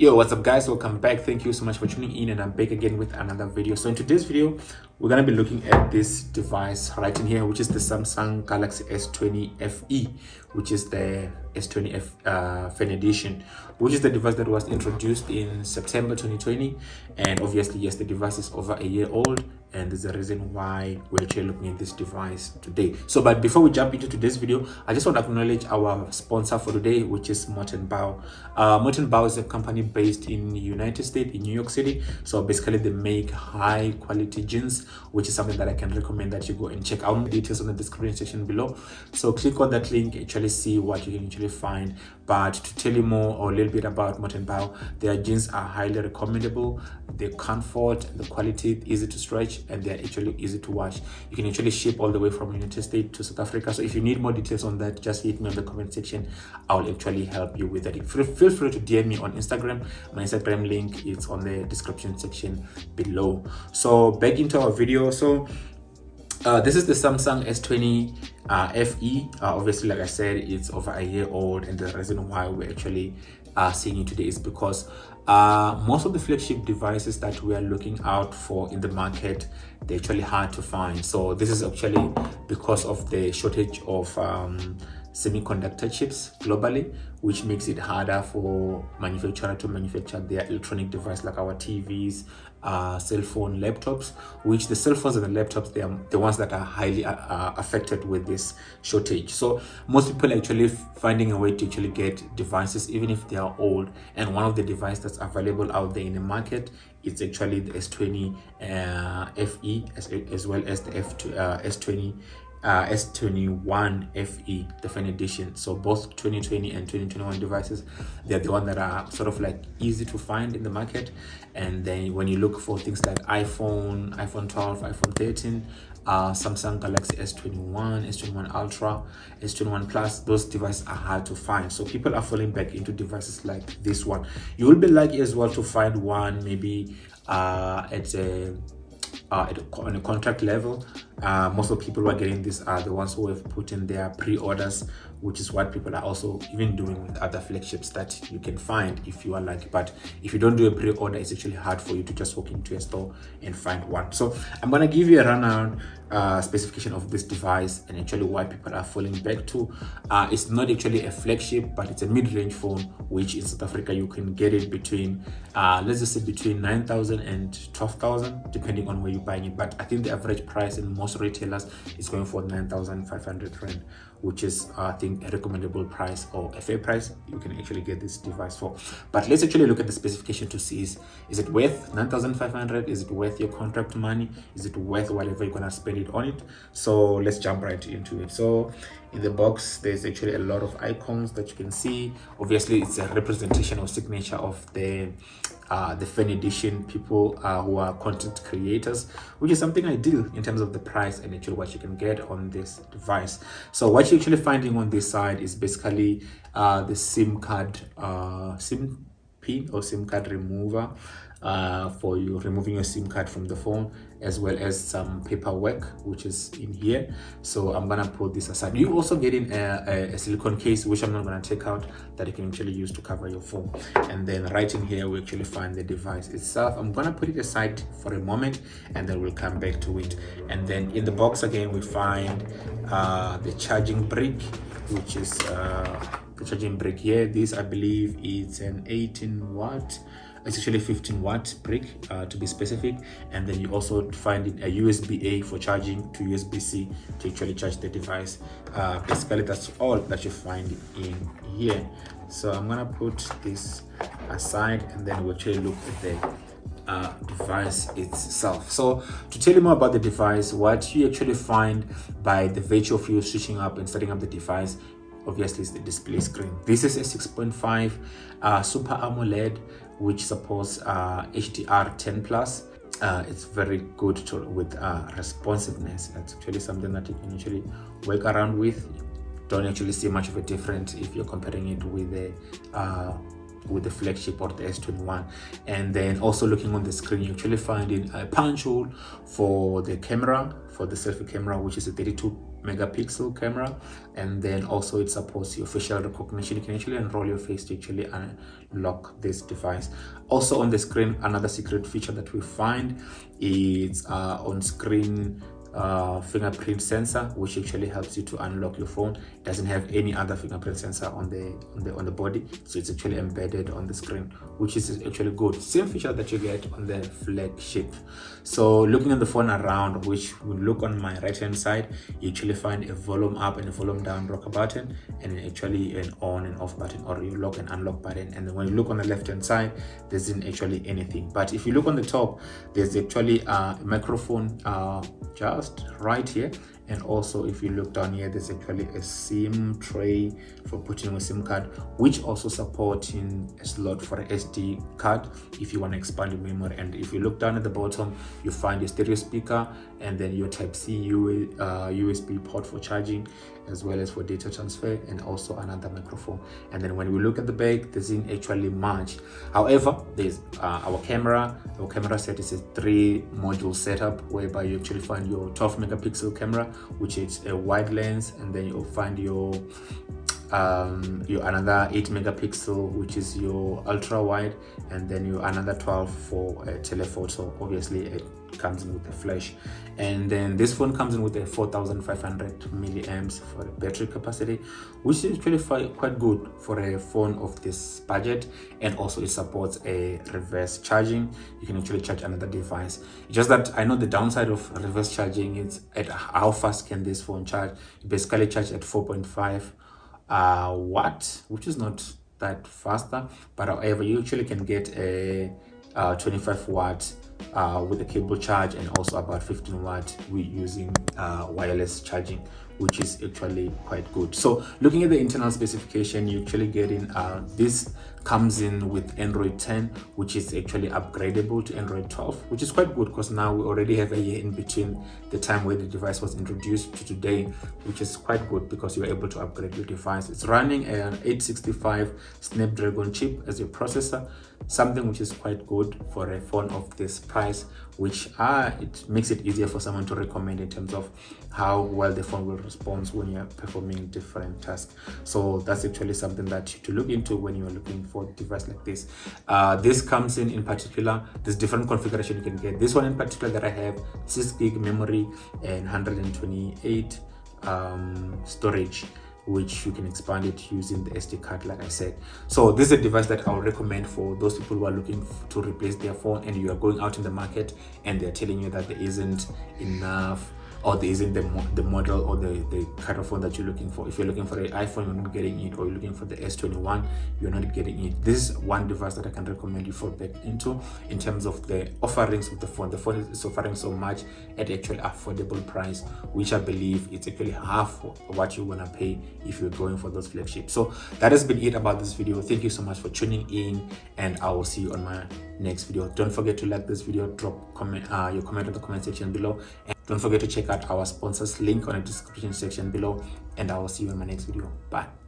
Yo, what's up guys, welcome back. Thank you so much for tuning in, and I'm back again with another video. So in today's video we're going to be looking at this device right in here, which is the Samsung Galaxy S20 FE, which is the S20 FE edition, which is the device that was introduced in September 2020. And obviously, yes, the device is over a year old, and there's a reason why we're actually looking at this device today. So but before we jump into today's video, I just want to acknowledge our sponsor for today, which is Bao. Bao is a company based in the United States, in New York City. So basically they make high quality jeans, which is something that I can recommend that you go and check out. Details on the description section below, so click on that link, actually see what you can actually find. But to tell you more or a little bit about Bao, their jeans are highly recommendable. The comfort, the quality, easy to stretch, and they're actually easy to wash. You can actually ship all the way from United States to South Africa. So if you need more details on that, just hit me on the comment section. I'll actually help you with that. Feel free to DM me on Instagram. My Instagram link is on the description section below. So back into our video. So this is the Samsung S20 FE. Obviously, like I said, it's over a year old, and the reason why we're actually seeing it today is because most of the flagship devices that we are looking out for in the market, they're actually hard to find. So this is actually because of the shortage of semiconductor chips globally, which makes it harder for manufacturer to manufacture their electronic device like our TVs, cell phone, laptops, which the cell phones and the laptops, they are the ones that are highly affected with this shortage. So most people are actually finding a way to actually get devices even if they are old, and one of the devices that's available out there in the market is actually the S20 FE as well as the S21 FE, the FE edition. So both 2020 and 2021 devices, they're the ones that are sort of like easy to find in the market. And then when you look for things like iPhone 12, iPhone 13, Samsung Galaxy S21, S21 Ultra, S21 Plus, those devices are hard to find. So people are falling back into devices like this one. You will be lucky as well to find one maybe on a contract level. Most of the people who are getting this are the ones who have put in their pre-orders, which is what people are also even doing with other flagships that you can find if you are lucky. But if you don't do a pre-order, it's actually hard for you to just walk into a store and find one. So I'm gonna give you a rundown specification of this device and actually why people are falling back to. It's not actually a flagship, but it's a mid-range phone, which in South Africa you can get it between let's just say between 9,000 and 12,000 depending on where you're buying it. But I think the average price in most retailers is going for 9,500 rand, which is I think a recommendable price or a fair price you can actually get this device for. But let's actually look at the specification to see is it worth 9,500? Is it worth your contract money? Is it worth whatever you're gonna spend it on it? So let's jump right into it. So in the box there's actually a lot of icons that you can see. Obviously it's a representation or signature of the FE edition people who are content creators, which is something ideal in terms of the price and actually what you can get on this device. So what you're actually finding on this side is basically the SIM card SIM pin or SIM card remover for you removing your SIM card from the phone, as well as some paperwork which is in here. So I'm gonna put this aside. You also get in a silicone case, which I'm not gonna take out, that you can actually use to cover your phone. And then right in here we actually find the device itself. I'm gonna put it aside for a moment and then we'll come back to it. And then in the box again we find the charging brick, which is the charging brick here. This I believe is an 18 watt. It's actually 15 watt brick to be specific. And then you also find it a USB-A for charging to USB-C to actually charge the device. Basically that's all that you find in here. So I'm gonna put this aside and then we'll actually look at the device itself. So to tell you more about the device, what you actually find by the virtue of you switching up and setting up the device, obviously is the display screen. This is a 6.5 Super AMOLED, which supports HDR10 plus. It's very good with responsiveness. That's actually something that you can actually work around with. Don't actually see much of a difference if you're comparing it with the flagship or the S21. And then also looking on the screen, you actually find a punch hole for the camera, for the selfie camera, which is a 32 megapixel camera, and then also it supports your facial recognition. You can actually enroll your face to actually unlock this device. Also on the screen, another secret feature that we find is on screen fingerprint sensor, which actually helps you to unlock your phone. It doesn't have any other fingerprint sensor on the body, so it's actually embedded on the screen, which is actually good. Same feature that you get on the flagship. So looking at the phone around, which we look on my right hand side, you actually find a volume up and a volume down rocker button, and actually an on and off button, or you lock and unlock button. And then when you look on the left hand side, there isn't actually anything. But if you look on the top, there's actually a microphone just right here, and also if you look down here, there's actually a SIM tray for putting a SIM card, which also supporting a slot for a SD card if you want to expand your memory. And if you look down at the bottom, you find your stereo speaker, and then your Type-C USB port for charging, as well as for data transfer, and also another microphone. And then when we look at the back, there isn't actually much. However, there's our camera set is a 3-module setup, whereby you actually find your 12 megapixel camera, which is a wide lens, and then you'll find your another 8 megapixel, which is your ultra wide, and then your another 12 for a telephoto. Obviously it comes in with a flash, and then this phone comes in with a 4500 milliamps for the battery capacity, which is actually quite good for a phone of this budget. And also it supports a reverse charging. You can actually charge another device. It's just that I know the downside of reverse charging is at how fast can this phone charge. You basically charge at 4.5 watt, which is not that faster, but however you actually can get a 25 watt with a cable charge, and also about 15 watt with using wireless charging, which is actually quite good. So looking at the internal specification, you actually get in this comes in with Android 10, which is actually upgradable to Android 12, which is quite good, because now we already have a year in between the time where the device was introduced to today, which is quite good because you're able to upgrade your device. It's running an 865 Snapdragon chip as your processor, something which is quite good for a phone of this price, which it makes it easier for someone to recommend in terms of how well the phone will respond when you're performing different tasks. So that's actually something that to look into when you're looking for a device like this. This comes in particular, there's different configuration you can get. This one in particular that I have, 6 gig memory and 128 storage, which you can expand it using the SD card, like I said. So this is a device that I would recommend for those people who are looking to replace their phone, and you are going out in the market and they're telling you that there isn't enough, or there isn't the model or the kind of phone that you're looking for. If you're looking for an iPhone, you're not getting it, or you're looking for the S21, you're not getting it. This is one device that I can recommend you fall back into in terms of the offerings of the phone. The phone is offering so much at actually affordable price, which I believe it's actually half what you want to pay if you're going for those flagships. So that has been it about this video. Thank you so much for tuning in, and I will see you on my next video. Don't forget to like this video, drop your comment in the comment section below, and don't forget to check out our sponsors link on the description section below, and I will see you in my next video. Bye.